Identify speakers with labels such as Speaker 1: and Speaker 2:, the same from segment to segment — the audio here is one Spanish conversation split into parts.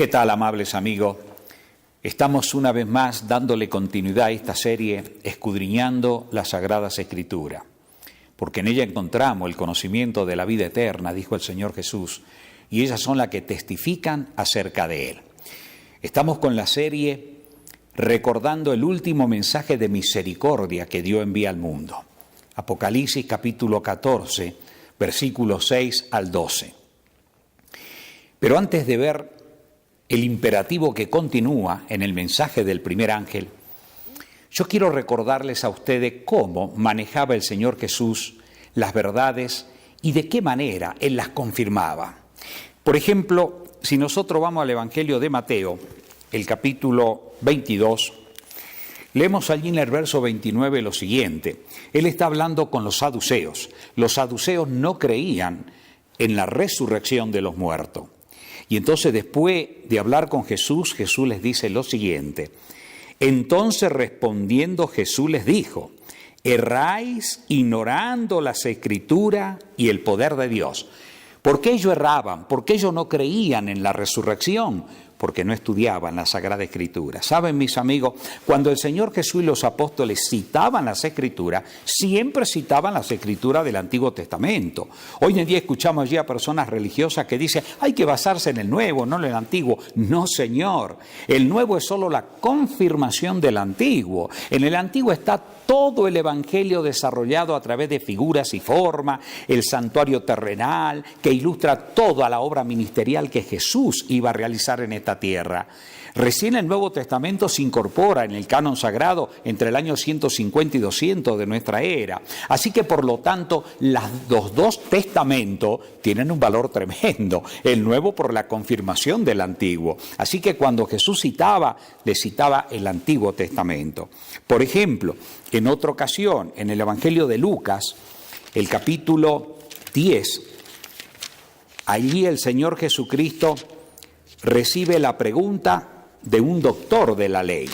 Speaker 1: ¿Qué tal, amables amigos? Estamos una vez más dándole continuidad a esta serie, escudriñando las Sagradas Escrituras, porque en ella encontramos el conocimiento de la vida eterna, dijo el Señor Jesús, y ellas son las que testifican acerca de Él. Estamos con la serie recordando el último mensaje de misericordia que Dios envía al mundo. Apocalipsis capítulo 14, versículos 6 al 12. Pero antes de ver el imperativo que continúa en el mensaje del primer ángel, yo quiero recordarles a ustedes cómo manejaba el Señor Jesús las verdades y de qué manera Él las confirmaba. Por ejemplo, si nosotros vamos al Evangelio de Mateo, el capítulo 22, leemos allí en el verso 29 lo siguiente. Él está hablando con los saduceos. Los saduceos no creían en la resurrección de los muertos. Y entonces, después de hablar con Jesús, Jesús les dice lo siguiente. Entonces, respondiendo, Jesús les dijo, erráis ignorando las Escrituras y el poder de Dios. ¿Por qué ellos erraban? ¿Por qué ellos no creían en la resurrección? Porque no estudiaban la Sagrada Escritura. ¿Saben, mis amigos? Cuando el Señor Jesús y los apóstoles citaban las Escrituras, siempre citaban las Escrituras del Antiguo Testamento. Hoy en día escuchamos ya a personas religiosas que dicen, hay que basarse en el Nuevo, no en el Antiguo. No, Señor. El Nuevo es solo la confirmación del Antiguo. En el Antiguo está todo el Evangelio desarrollado a través de figuras y formas, el santuario terrenal, que ilustra toda la obra ministerial que Jesús iba a realizar en esta tierra. Recién el Nuevo Testamento se incorpora en el canon sagrado entre el año 150 y 200 de nuestra era. Así que, por lo tanto, los dos testamentos tienen un valor tremendo. El Nuevo por la confirmación del Antiguo. Así que cuando Jesús citaba, le citaba el Antiguo Testamento. Por ejemplo, en otra ocasión, en el Evangelio de Lucas, el capítulo 10, allí el Señor Jesucristo recibe la pregunta de un doctor de la ley.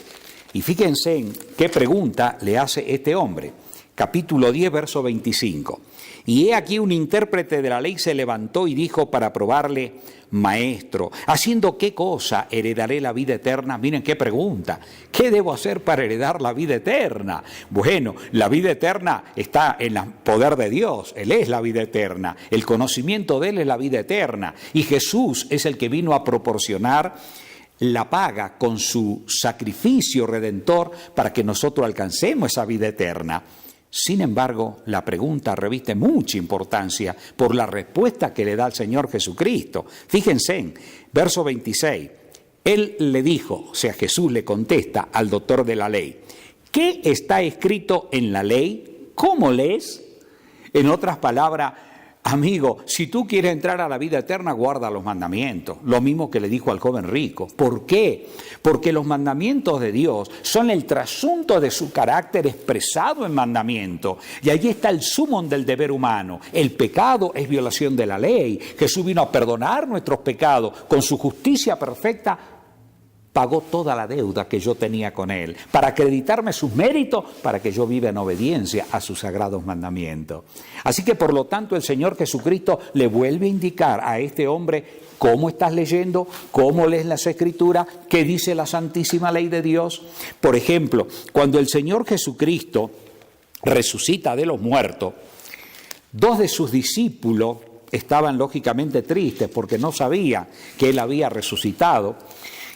Speaker 1: Y fíjense en qué pregunta le hace este hombre. Capítulo 10, verso 25. Y he aquí un intérprete de la ley se levantó y dijo para probarle, maestro, ¿haciendo qué cosa heredaré la vida eterna? Miren qué pregunta. ¿Qué debo hacer para heredar la vida eterna? Bueno, la vida eterna está en el poder de Dios. Él es la vida eterna. El conocimiento de Él es la vida eterna. Y Jesús es el que vino a proporcionar la paga con su sacrificio redentor para que nosotros alcancemos esa vida eterna. Sin embargo, la pregunta reviste mucha importancia por la respuesta que le da el Señor Jesucristo. Fíjense en verso 26. Él le dijo, o sea, Jesús le contesta al doctor de la ley, ¿qué está escrito en la ley? ¿Cómo lees? En otras palabras, amigo, si tú quieres entrar a la vida eterna, guarda los mandamientos. Lo mismo que le dijo al joven rico. ¿Por qué? Porque los mandamientos de Dios son el trasunto de su carácter expresado en mandamiento. Y allí está el sumum del deber humano. El pecado es violación de la ley. Jesús vino a perdonar nuestros pecados. Con su justicia perfecta pagó toda la deuda que yo tenía con Él, para acreditarme sus méritos, para que yo viva en obediencia a sus sagrados mandamientos. Así que, por lo tanto, el Señor Jesucristo le vuelve a indicar a este hombre cómo estás leyendo, cómo lees las Escrituras, qué dice la Santísima Ley de Dios. Por ejemplo, cuando el Señor Jesucristo resucita de los muertos, dos de sus discípulos estaban lógicamente tristes porque no sabían que Él había resucitado.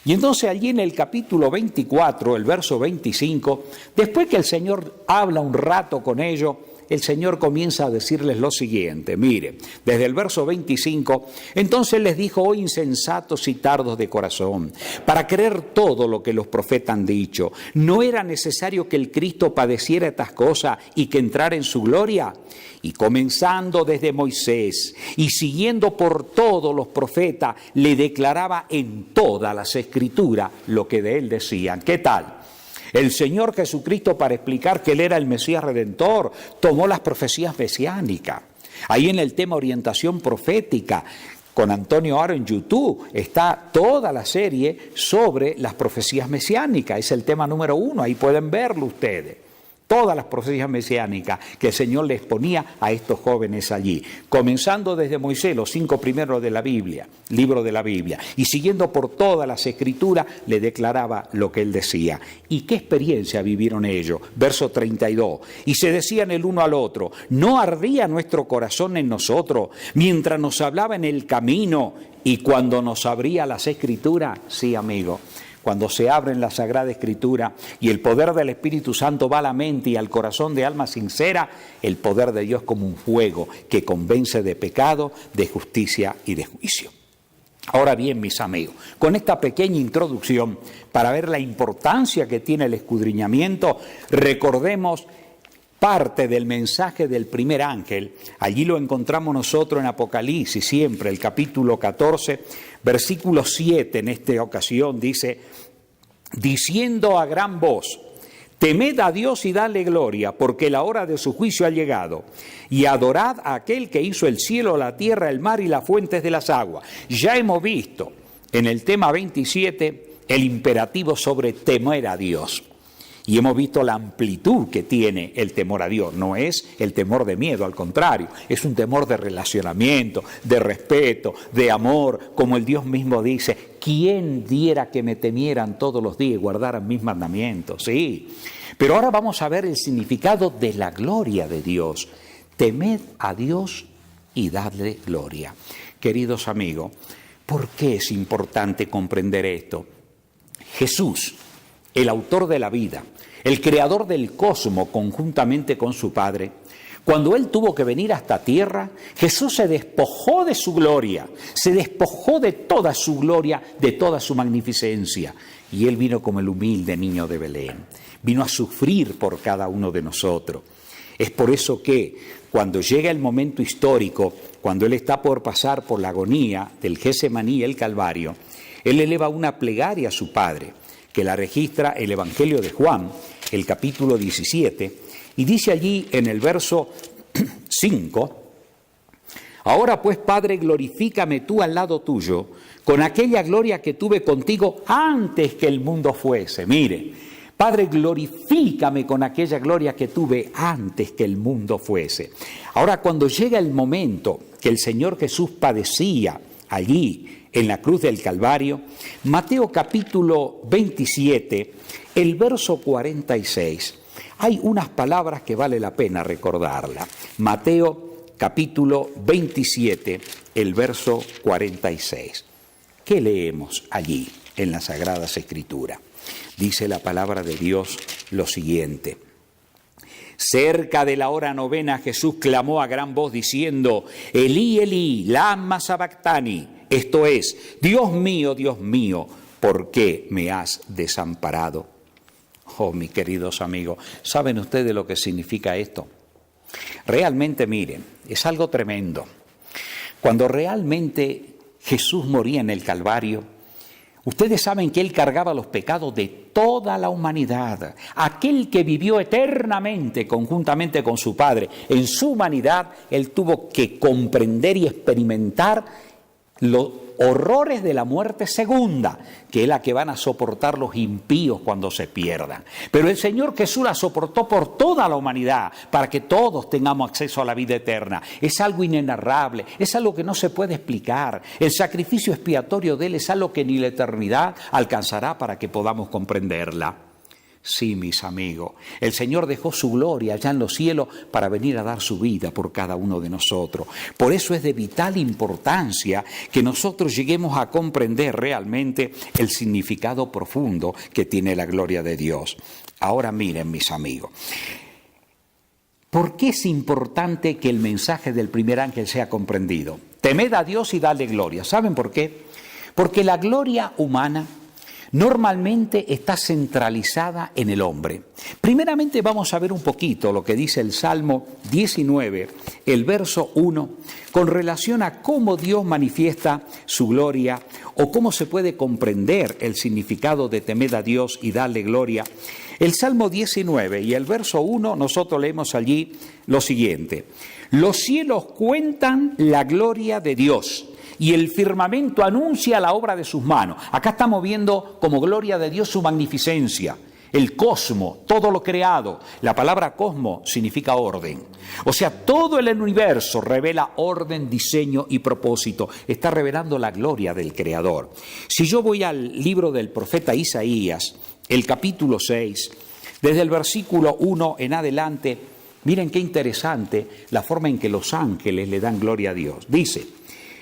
Speaker 1: Y entonces allí en el capítulo 24, el verso 25, después que el Señor habla un rato con ellos, el Señor comienza a decirles lo siguiente. Mire, desde el verso 25, entonces les dijo, oh insensatos y tardos de corazón, para creer todo lo que los profetas han dicho, ¿no era necesario que el Cristo padeciera estas cosas y que entrara en su gloria? Y comenzando desde Moisés y siguiendo por todos los profetas, le declaraba en todas las Escrituras lo que de él decían. ¿Qué tal? El Señor Jesucristo, para explicar que Él era el Mesías Redentor, tomó las profecías mesiánicas. Ahí en el tema orientación profética, con Antonio Aro en YouTube, está toda la serie sobre las profecías mesiánicas. Es el tema número 1, ahí pueden verlo ustedes. todas las profecías mesiánicas que el Señor les ponía a estos jóvenes allí, comenzando desde Moisés, los 5 primeros de la Biblia, libro de la Biblia, y siguiendo por todas las escrituras, le declaraba lo que él decía. ¿Y qué experiencia vivieron ellos? Verso 32, y se decían el uno al otro, ¿no ardía nuestro corazón en nosotros mientras nos hablaba en el camino y cuando nos abría las escrituras? Sí, amigo. Cuando se abre en la Sagrada Escritura y el poder del Espíritu Santo va a la mente y al corazón de alma sincera, el poder de Dios como un fuego que convence de pecado, de justicia y de juicio. Ahora bien, mis amigos, con esta pequeña introducción, para ver la importancia que tiene el escudriñamiento, recordemos parte del mensaje del primer ángel. Allí lo encontramos nosotros en Apocalipsis, siempre, el capítulo 14, versículo 7, en esta ocasión dice, diciendo a gran voz, temed a Dios y dadle gloria, porque la hora de su juicio ha llegado, y adorad a aquel que hizo el cielo, la tierra, el mar y las fuentes de las aguas. Ya hemos visto en el tema 27 el imperativo sobre temer a Dios. Y hemos visto la amplitud que tiene el temor a Dios. No es el temor de miedo, al contrario, es un temor de relacionamiento, de respeto, de amor, como el Dios mismo dice, ¿quién diera que me temieran todos los días y guardaran mis mandamientos? Sí, pero ahora vamos a ver el significado de la gloria de Dios. Temed a Dios y dadle gloria. Queridos amigos, ¿por qué es importante comprender esto? Jesús, el autor de la vida, el creador del cosmos conjuntamente con su Padre, cuando Él tuvo que venir a esta tierra, Jesús se despojó de su gloria, se despojó de toda su gloria, de toda su magnificencia. Y Él vino como el humilde niño de Belén, vino a sufrir por cada uno de nosotros. Es por eso que cuando llega el momento histórico, cuando Él está por pasar por la agonía del Getsemaní y el Calvario, Él eleva una plegaria a su Padre, que la registra el Evangelio de Juan, el capítulo 17, y dice allí en el verso 5, ahora pues, Padre, glorifícame tú al lado tuyo, con aquella gloria que tuve contigo antes que el mundo fuese. Mire, Padre, glorifícame con aquella gloria que tuve antes que el mundo fuese. Ahora, cuando llega el momento que el Señor Jesús padecía allí, en la cruz del Calvario, Mateo capítulo 27, el verso 46. Hay unas palabras que vale la pena recordarlas. Mateo capítulo 27, el verso 46. ¿Qué leemos allí en las Sagradas Escrituras? Dice la palabra de Dios lo siguiente. Cerca de la hora novena Jesús clamó a gran voz diciendo, Elí, Elí, lama sabactani. Esto es, Dios mío, ¿por qué me has desamparado? Oh, mis queridos amigos, ¿saben ustedes lo que significa esto? Realmente, miren, es algo tremendo. Cuando realmente Jesús moría en el Calvario, ustedes saben que Él cargaba los pecados de toda la humanidad. Aquel que vivió eternamente conjuntamente con su Padre en su humanidad, Él tuvo que comprender y experimentar los horrores de la muerte segunda, que es la que van a soportar los impíos cuando se pierdan. Pero el Señor Jesús la soportó por toda la humanidad, para que todos tengamos acceso a la vida eterna. Es algo inenarrable, es algo que no se puede explicar. El sacrificio expiatorio de Él es algo que ni la eternidad alcanzará para que podamos comprenderla. Sí, mis amigos, el Señor dejó su gloria allá en los cielos para venir a dar su vida por cada uno de nosotros. Por eso es de vital importancia que nosotros lleguemos a comprender realmente el significado profundo que tiene la gloria de Dios. Ahora miren, mis amigos, ¿por qué es importante que el mensaje del primer ángel sea comprendido? Temed a Dios y dadle gloria. ¿Saben por qué? Porque la gloria humana normalmente está centralizada en el hombre. Primeramente vamos a ver un poquito lo que dice el Salmo 19, el verso 1, con relación a cómo Dios manifiesta su gloria o cómo se puede comprender el significado de temer a Dios y darle gloria. El Salmo 19 y el verso 1, nosotros leemos allí lo siguiente: los cielos cuentan la gloria de Dios, y el firmamento anuncia la obra de sus manos. Acá estamos viendo como gloria de Dios su magnificencia. el cosmos, todo lo creado. La palabra cosmos significa orden. O sea, todo el universo revela orden, diseño y propósito. Está revelando la gloria del Creador. Si yo voy al libro del profeta Isaías, el capítulo 6, desde el versículo 1 en adelante, miren qué interesante la forma en que los ángeles le dan gloria a Dios. Dice: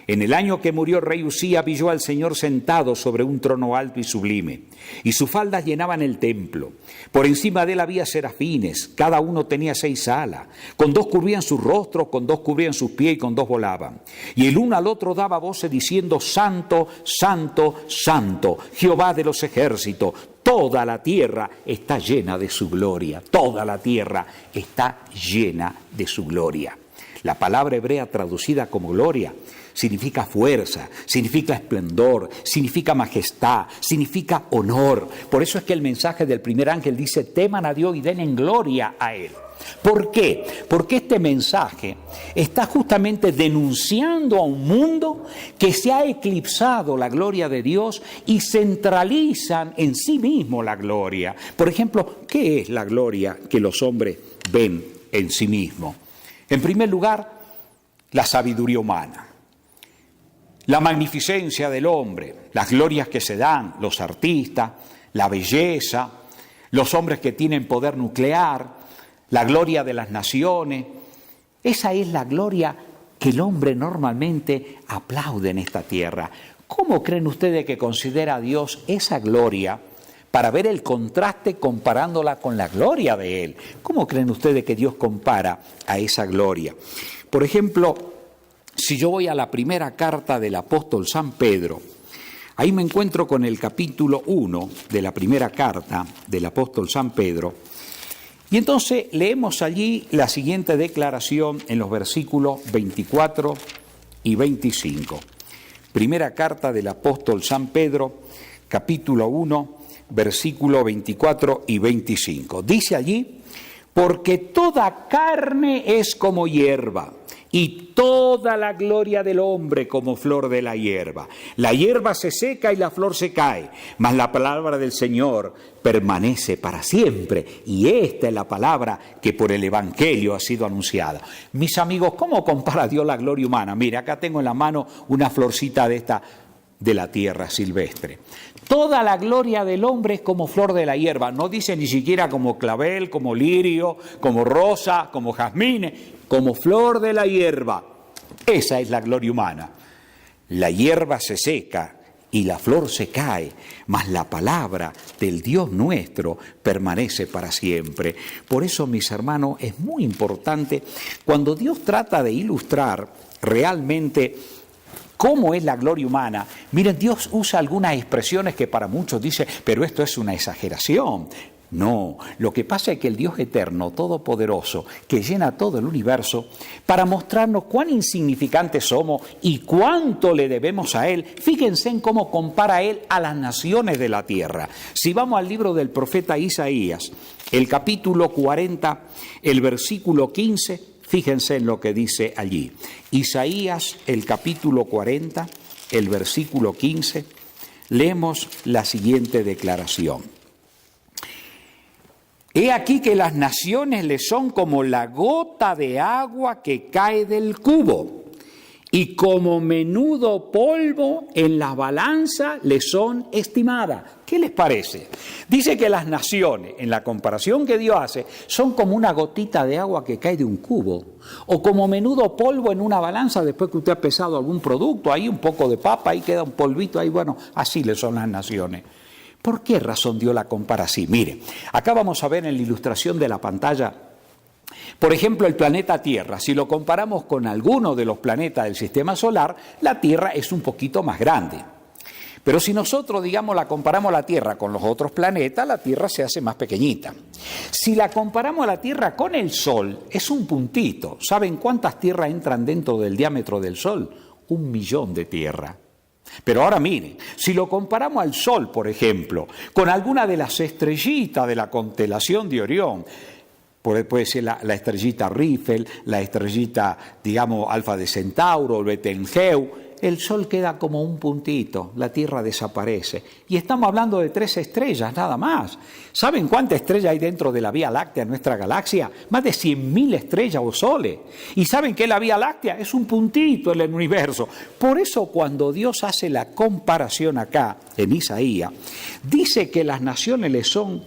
Speaker 1: en el año que murió el rey Usía, vi yo al Señor sentado sobre un trono alto y sublime, y sus faldas llenaban el templo. Por encima de él había serafines, cada uno tenía 6 alas, con 2 cubrían sus rostros, con 2 cubrían sus pies y con 2 volaban. Y el uno al otro daba voces diciendo: Santo, Santo, Santo, Jehová de los ejércitos. Toda la tierra está llena de su gloria. Toda la tierra está llena de su gloria. La palabra hebrea traducida como gloria significa fuerza, significa esplendor, significa majestad, significa honor. Por eso es que el mensaje del primer ángel dice: teman a Dios y den en gloria a Él. ¿Por qué? Porque este mensaje está justamente denunciando a un mundo que se ha eclipsado la gloria de Dios y centralizan en sí mismo la gloria. Por ejemplo, ¿qué es la gloria que los hombres ven en sí mismos? En primer lugar, la sabiduría humana, la magnificencia del hombre, las glorias que se dan, los artistas, la belleza, los hombres que tienen poder nuclear, la gloria de las naciones. Esa es la gloria que el hombre normalmente aplaude en esta tierra. ¿Cómo creen ustedes que considera a Dios esa gloria para ver el contraste comparándola con la gloria de Él? ¿Cómo creen ustedes que Dios compara a esa gloria? Por ejemplo, si yo voy a la primera carta del apóstol San Pedro, ahí me encuentro con el capítulo 1 de la primera carta del apóstol San Pedro, y entonces leemos allí la siguiente declaración en los versículos 24 y 25. Primera carta del apóstol San Pedro, capítulo 1, versículo 24 y 25. Dice allí: porque toda carne es como hierba, y toda la gloria del hombre como flor de la hierba. La hierba se seca y la flor se cae, mas la palabra del Señor permanece para siempre. Y esta es la palabra que por el Evangelio ha sido anunciada. Mis amigos, ¿cómo compara Dios la gloria humana? Mira, acá tengo en la mano una florcita de esta de la tierra silvestre. Toda la gloria del hombre es como flor de la hierba. No dice ni siquiera como clavel, como lirio, como rosa, como jazmines, como flor de la hierba. Esa es la gloria humana. La hierba se seca y la flor se cae, mas la palabra del Dios nuestro permanece para siempre. Por eso, mis hermanos, es muy importante cuando Dios trata de ilustrar realmente ¿cómo es la gloria humana? Miren, Dios usa algunas expresiones que para muchos dicen, pero esto es una exageración. No, lo que pasa es que el Dios eterno, todopoderoso, que llena todo el universo, para mostrarnos cuán insignificantes somos y cuánto le debemos a Él, fíjense en cómo compara Él a las naciones de la tierra. Si vamos al libro del profeta Isaías, el capítulo 40, el versículo 15, fíjense en lo que dice allí. Isaías, el capítulo 40, el versículo 15, leemos la siguiente declaración. He aquí que las naciones le son como la gota de agua que cae del cubo, y como menudo polvo en la balanza le son estimadas. ¿Qué les parece? Dice que las naciones, en la comparación que Dios hace, son como una gotita de agua que cae de un cubo, o como menudo polvo en una balanza después que usted ha pesado algún producto, ahí un poco de papa, ahí queda un polvito, ahí bueno, así le son las naciones. ¿Por qué razón Dios la compara así? Mire, acá vamos a ver en la ilustración de la pantalla, por ejemplo, el planeta Tierra. Si lo comparamos con alguno de los planetas del sistema solar, la Tierra es un poquito más grande. Pero si nosotros, digamos, la comparamos la Tierra con los otros planetas, la Tierra se hace más pequeñita. Si la comparamos a la Tierra con el Sol, es un puntito. ¿Saben cuántas tierras entran dentro del diámetro del Sol? 1 millón de tierras. Pero ahora miren, si lo comparamos al Sol, por ejemplo, con alguna de las estrellitas de la constelación de Orión, puede ser la estrellita Riffel, la estrellita, digamos, Alfa de Centauro, el Betelgeuse, el sol queda como un puntito, la Tierra desaparece. Y estamos hablando de 3 estrellas, nada más. ¿Saben cuántas estrellas hay dentro de la Vía Láctea, nuestra galaxia? Más de 100.000 estrellas o soles. ¿Y saben que la Vía Láctea es un puntito en el universo? Por eso cuando Dios hace la comparación acá, en Isaías, dice que las naciones le son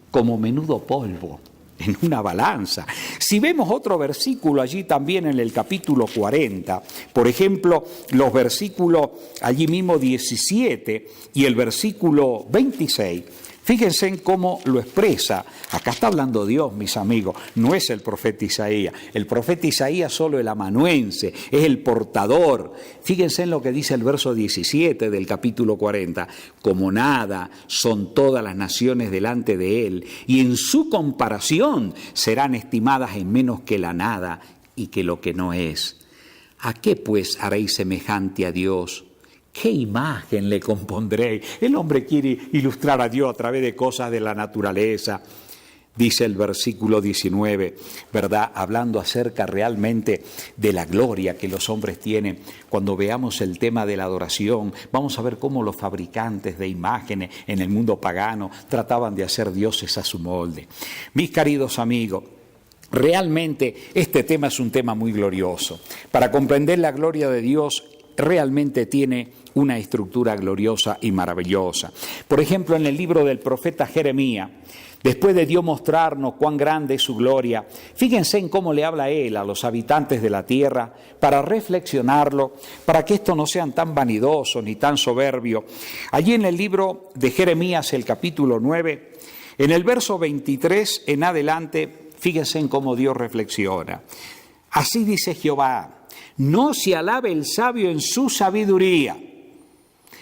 Speaker 1: como menudo polvo en una balanza. Si vemos otro versículo allí también en el capítulo 40, por ejemplo, los versículos allí mismo 17 y el versículo 26, fíjense en cómo lo expresa. Acá está hablando Dios, mis amigos, no es el profeta Isaías. El profeta Isaías solo el amanuense, es el portador. Fíjense en lo que dice el verso 17 del capítulo 40. Como nada son todas las naciones delante de él, y en su comparación serán estimadas en menos que la nada y que lo que no es. ¿A qué pues haréis semejante a Dios? ¿Qué imagen le compondréis? El hombre quiere ilustrar a Dios a través de cosas de la naturaleza. Dice el versículo 19, ¿verdad? Hablando acerca realmente de la gloria que los hombres tienen. Cuando veamos el tema de la adoración, vamos a ver cómo los fabricantes de imágenes en el mundo pagano trataban de hacer dioses a su molde. Mis queridos amigos, realmente este tema es un tema muy glorioso. Para comprender la gloria de Dios, realmente tiene una estructura gloriosa y maravillosa. Por ejemplo, en el libro del profeta Jeremías, después de Dios mostrarnos cuán grande es su gloria, fíjense en cómo le habla él a los habitantes de la tierra para reflexionarlo, para que estos no sean tan vanidosos ni tan soberbios. Allí en el libro de Jeremías, el capítulo 9, en el verso 23 en adelante, fíjense en cómo Dios reflexiona. Así dice Jehová: no se alabe el sabio en su sabiduría,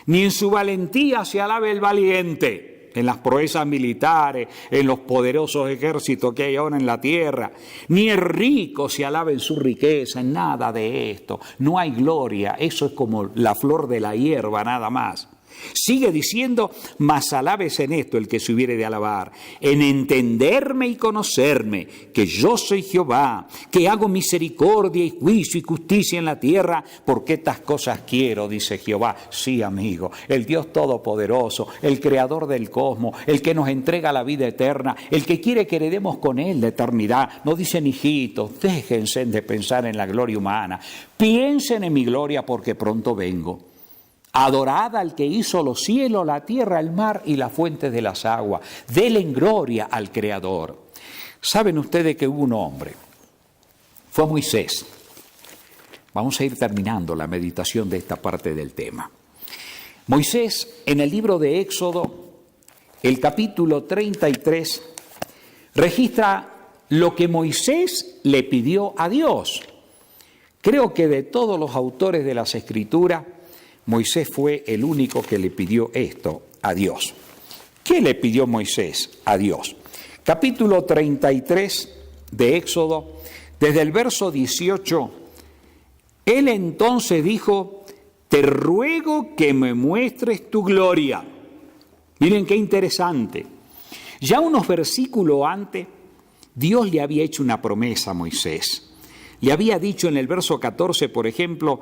Speaker 1: ni en su valentía se alabe el valiente, en las proezas militares, en los poderosos ejércitos que hay ahora en la tierra, ni el rico se alabe en su riqueza, en nada de esto. No hay gloria, eso es como la flor de la hierba, nada más. Sigue diciendo: mas alabes en esto el que se hubiere de alabar, en entenderme y conocerme, que yo soy Jehová, que hago misericordia y juicio y justicia en la tierra, porque estas cosas quiero, dice Jehová. Sí, amigo, el Dios Todopoderoso, el Creador del cosmos, el que nos entrega la vida eterna, el que quiere que heredemos con Él la eternidad. No dicen: hijitos, déjense de pensar en la gloria humana, piensen en mi gloria porque pronto vengo. Adorad al que hizo los cielos, la tierra, el mar y las fuentes de las aguas. Denle en gloria al Creador. ¿Saben ustedes que hubo un hombre? Fue Moisés. Vamos a ir terminando la meditación de esta parte del tema. Moisés, en el libro de Éxodo, el capítulo 33, registra lo que Moisés le pidió a Dios. Creo que de todos los autores de las Escrituras, Moisés fue el único que le pidió esto a Dios. ¿Qué le pidió Moisés a Dios? Capítulo 33 de Éxodo, desde el verso 18, él entonces dijo: te ruego que me muestres tu gloria. Miren qué interesante. Ya unos versículos antes, Dios le había hecho una promesa a Moisés. Le había dicho en el verso 14, por ejemplo,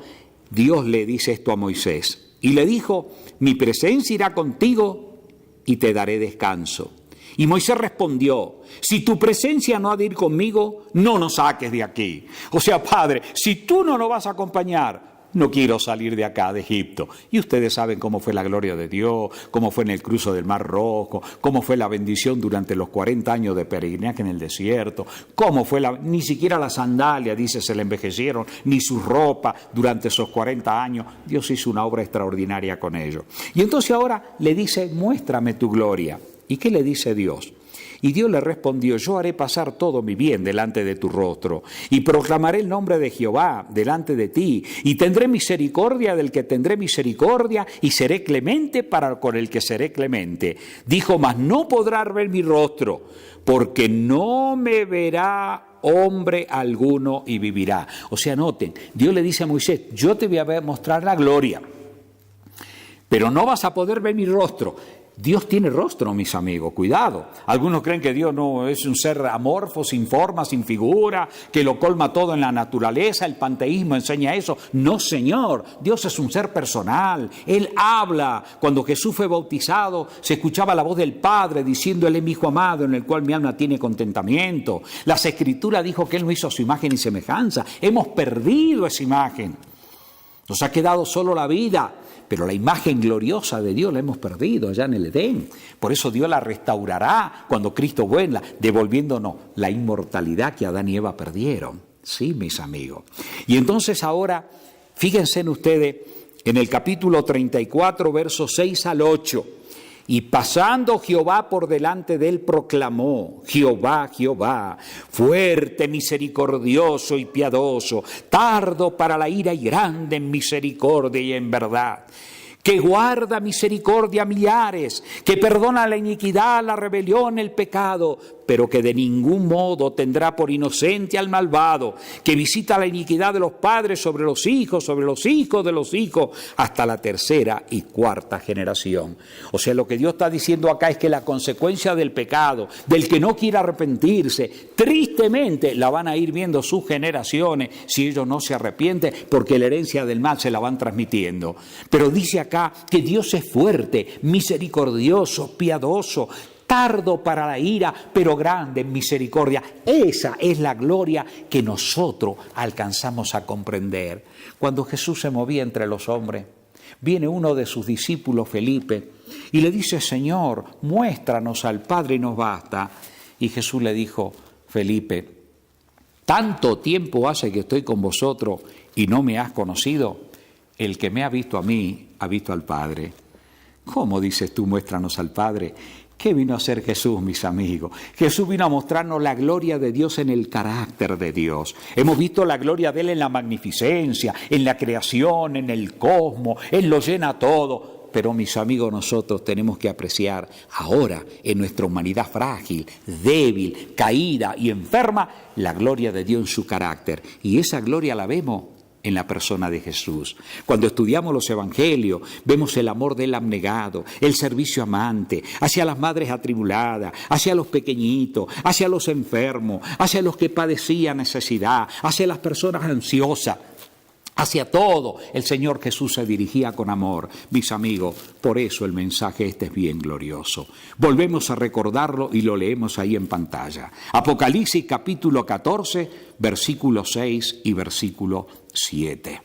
Speaker 1: Dios le dice esto a Moisés, y le dijo: mi presencia irá contigo y te daré descanso. Y Moisés respondió: si tu presencia no ha de ir conmigo, no nos saques de aquí. O sea, Padre, si tú no nos vas a acompañar, no quiero salir de acá, de Egipto. Y ustedes saben cómo fue la gloria de Dios, cómo fue en el cruce del Mar Rojo, cómo fue la bendición durante los 40 años de peregrinaje en el desierto, cómo fue ni siquiera las sandalias, dice, se le envejecieron, ni su ropa durante esos 40 años. Dios hizo una obra extraordinaria con ellos. Y entonces ahora le dice: muéstrame tu gloria. ¿Y qué le dice Dios? Y Dios le respondió: yo haré pasar todo mi bien delante de tu rostro, y proclamaré el nombre de Jehová delante de ti, y tendré misericordia del que tendré misericordia, y seré clemente para con el que seré clemente. Dijo: mas no podrá ver mi rostro, porque no me verá hombre alguno y vivirá. O sea, noten, Dios le dice a Moisés: yo te voy a mostrar la gloria, pero no vas a poder ver mi rostro. Dios tiene rostro, mis amigos, cuidado. Algunos creen que Dios no es un ser amorfo, sin forma, sin figura, que lo colma todo en la naturaleza. El panteísmo enseña eso. No, Señor, Dios es un ser personal. Él habla. Cuando Jesús fue bautizado, se escuchaba la voz del Padre diciendo: Él es mi Hijo amado, en el cual mi alma tiene contentamiento. Las Escrituras dijo que Él no hizo su imagen y semejanza. Hemos perdido esa imagen. Nos ha quedado solo la vida. Pero la imagen gloriosa de Dios la hemos perdido allá en el Edén. Por eso Dios la restaurará cuando Cristo vuelva, devolviéndonos la inmortalidad que Adán y Eva perdieron. Sí, mis amigos. Y entonces ahora, fíjense en ustedes, en el capítulo 34, versos 6 al 8. Y pasando Jehová por delante de él proclamó: Jehová, Jehová, fuerte, misericordioso y piadoso, tardo para la ira y grande en misericordia y en verdad, que guarda misericordia a millares, que perdona la iniquidad, la rebelión, el pecado, pero que de ningún modo tendrá por inocente al malvado, que visita la iniquidad de los padres sobre los hijos de los hijos, hasta la tercera y cuarta generación. O sea, lo que Dios está diciendo acá es que la consecuencia del pecado, del que no quiere arrepentirse, tristemente la van a ir viendo sus generaciones si ellos no se arrepienten, porque la herencia del mal se la van transmitiendo. Pero dice acá que Dios es fuerte, misericordioso, piadoso, tardo para la ira, pero grande en misericordia. Esa es la gloria que nosotros alcanzamos a comprender. Cuando Jesús se movía entre los hombres, viene uno de sus discípulos, Felipe, y le dice: Señor, muéstranos al Padre y nos basta. Y Jesús le dijo: Felipe, ¿tanto tiempo hace que estoy con vosotros y no me has conocido? El que me ha visto a mí, ha visto al Padre. ¿Cómo dices tú, muéstranos al Padre? ¿Qué vino a hacer Jesús, mis amigos? Jesús vino a mostrarnos la gloria de Dios en el carácter de Dios. Hemos visto la gloria de Él en la magnificencia, en la creación, en el cosmos. Él lo llena todo. Pero, mis amigos, nosotros tenemos que apreciar ahora, en nuestra humanidad frágil, débil, caída y enferma, la gloria de Dios en su carácter. Y esa gloria la vemos en la persona de Jesús. Cuando estudiamos los evangelios, vemos el amor del abnegado, el servicio amante, hacia las madres atribuladas, hacia los pequeñitos, hacia los enfermos, hacia los que padecían necesidad, hacia las personas ansiosas. Hacia todo el Señor Jesús se dirigía con amor. Mis amigos, por eso el mensaje este es bien glorioso. Volvemos a recordarlo y lo leemos ahí en pantalla. Apocalipsis capítulo 14, versículo 6 y versículo 7.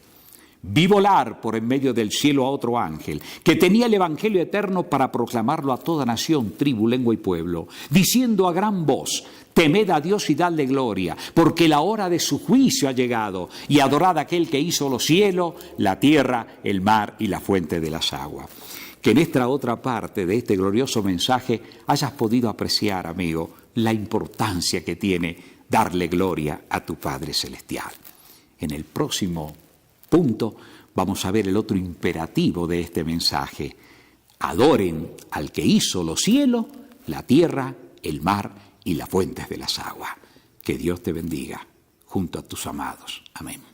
Speaker 1: Vi volar por en medio del cielo a otro ángel, que tenía el evangelio eterno para proclamarlo a toda nación, tribu, lengua y pueblo, diciendo a gran voz: temed a Dios y dadle gloria, porque la hora de su juicio ha llegado, y adorad a aquel que hizo los cielos, la tierra, el mar y la fuente de las aguas. Que en esta otra parte de este glorioso mensaje hayas podido apreciar, amigo, la importancia que tiene darle gloria a tu Padre Celestial. En el próximo punto vamos a ver el otro imperativo de este mensaje: adoren al que hizo los cielos, la tierra, el mar y las fuentes de las aguas. Que Dios te bendiga junto a tus amados. Amén.